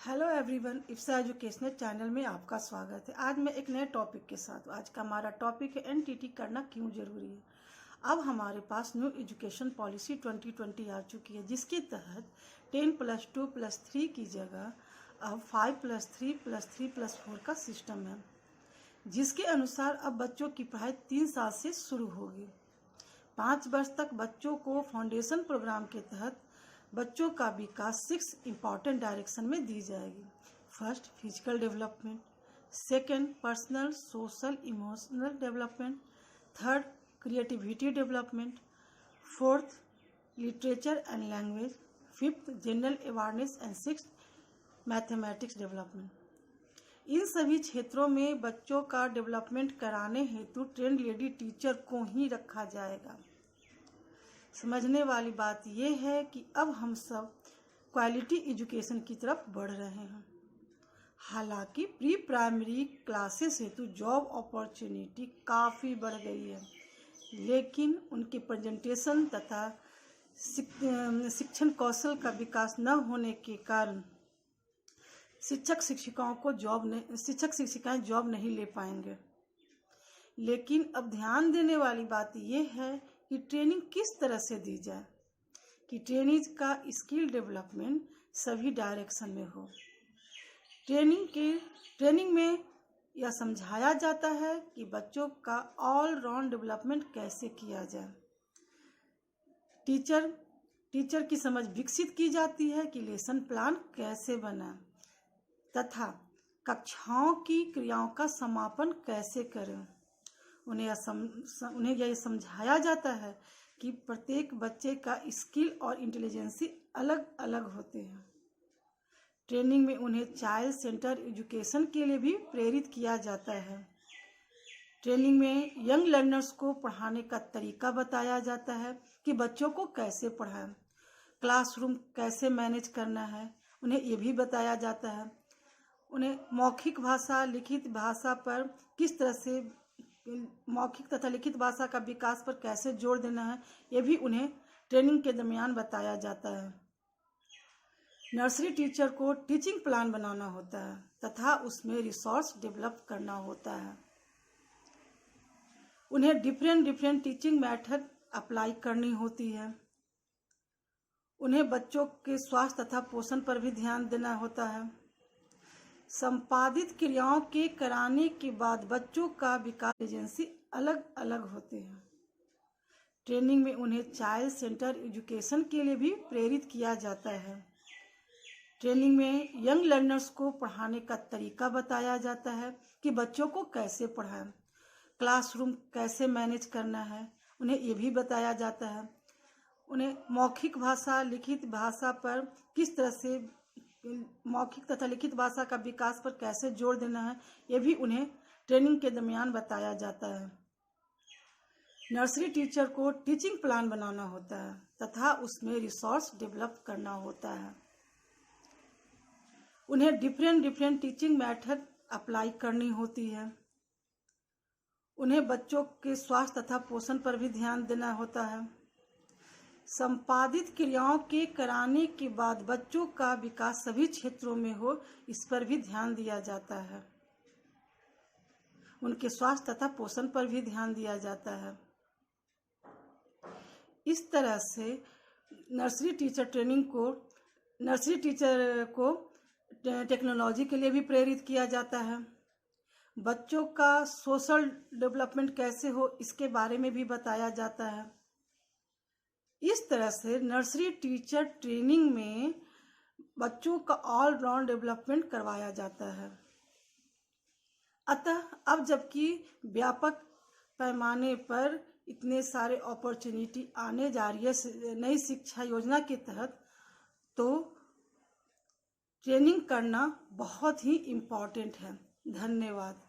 Hello everyone, Ifsa educational channel में आपका स्वागत है। आज मैं एक नए टॉपिक के साथ आज का हमारा टॉपिक है एनटीटी करना क्यों ज़रूरी है। अब हमारे पास न्यू एजुकेशन पॉलिसी 2020 आ चुकी है, जिसके तहत 10+2+3 की जगह अब 5+3+3+4 का सिस्टम है, जिसके अनुसार अब बच्चों की पढ़ाई 3 साल से शुरू होगी। 5 वर्ष तक बच्चों को फाउंडेशन प्रोग्राम के तहत बच्चों का विकास 6 इम्पॉर्टेंट डायरेक्शन में दी जाएगी। First, physical development. Second, personal social emotional development. Third, creativity development. Fourth, literature and language. Fifth, general awareness and sixth, mathematics development. इन सभी क्षेत्रों में बच्चों का डेवलपमेंट कराने हेतु ट्रेंड लेडी टीचर को ही रखा जाएगा। समझने वाली बात यह है कि अब हम सब क्वालिटी एजुकेशन की तरफ बढ़ रहे हैं। हालांकि प्री प्राइमरी क्लासेस हेतु जॉब अपॉर्चुनिटी काफ़ी बढ़ गई है, लेकिन उनके प्रेजेंटेशन तथा शिक्षण कौशल का विकास न होने के कारण शिक्षक शिक्षिकाएं जॉब नहीं ले पाएंगे। लेकिन अब ध्यान देने वाली बात यह है कि ट्रेनिंग किस तरह से दी जाए कि ट्रेनिंग का स्किल डेवलपमेंट सभी डायरेक्शन में हो। ट्रेनिंग में यह समझाया जाता है कि बच्चों का ऑल राउंड डेवलपमेंट कैसे किया जाए। टीचर की समझ विकसित की जाती है कि लेसन प्लान कैसे बनाए तथा कक्षाओं की क्रियाओं का समापन कैसे करें। उन्हें यह समझाया जाता है कि प्रत्येक बच्चे का स्किल और इंटेलिजेंसी अलग अलग होते हैं। ट्रेनिंग में उन्हें चाइल्ड सेंटर एजुकेशन के लिए भी प्रेरित किया जाता है। ट्रेनिंग में यंग लर्नर्स को पढ़ाने का तरीका बताया जाता है कि बच्चों को कैसे पढ़ाएं, क्लासरूम कैसे मैनेज करना है, उन्हें ये भी बताया जाता है। उन्हें मौखिक भाषा लिखित भाषा पर किस तरह से मौखिक तथा लिखित भाषा का विकास पर कैसे जोर देना है, ये भी उन्हें ट्रेनिंग के दरमियान बताया जाता है। नर्सरी टीचर को टीचिंग प्लान बनाना होता है तथा उसमें रिसोर्स डेवलप करना होता है। उन्हें डिफरेंट टीचिंग मेथड अप्लाई करनी होती है। उन्हें बच्चों के स्वास्थ्य तथा पोषण पर भी ध्यान देना होता है। संपादित क्रियाओं के कराने के बाद बच्चों का विकास एजेंसी अलग अलग होते हैं। ट्रेनिंग में उन्हें चाइल्ड सेंटर एजुकेशन के लिए भी प्रेरित किया जाता है। ट्रेनिंग में यंग लर्नर्स को पढ़ाने का तरीका बताया जाता है कि बच्चों को कैसे पढ़ाएं, क्लासरूम कैसे मैनेज करना है, उन्हें ये भी बताया जाता है। उन्हें मौखिक भाषा लिखित भाषा पर किस तरह से मौखिक तथा लिखित भाषा का विकास पर कैसे जोर देना है, यह भी उन्हें ट्रेनिंग के दरमियान बताया जाता है। नर्सरी टीचर को टीचिंग प्लान बनाना होता है तथा उसमें रिसोर्स डेवलप करना होता है। उन्हें डिफरेंट टीचिंग मेथड अप्लाई करनी होती है। उन्हें बच्चों के स्वास्थ्य तथा पोषण पर भी ध्यान देना होता है। संपादित क्रियाओं के कराने के बाद बच्चों का विकास सभी क्षेत्रों में हो, इस पर भी ध्यान दिया जाता है। उनके स्वास्थ्य तथा पोषण पर भी ध्यान दिया जाता है। इस तरह से नर्सरी टीचर को टेक्नोलॉजी के लिए भी प्रेरित किया जाता है। बच्चों का सोशल डेवलपमेंट कैसे हो, इसके बारे में भी बताया जाता है। इस तरह से नर्सरी टीचर ट्रेनिंग में बच्चों का ऑल राउंड डेवलपमेंट करवाया जाता है। अतः अब जबकि व्यापक पैमाने पर इतने सारे अपॉर्चुनिटी आने जा रही है नई शिक्षा योजना के तहत, तो ट्रेनिंग करना बहुत ही इम्पोर्टेंट है। धन्यवाद।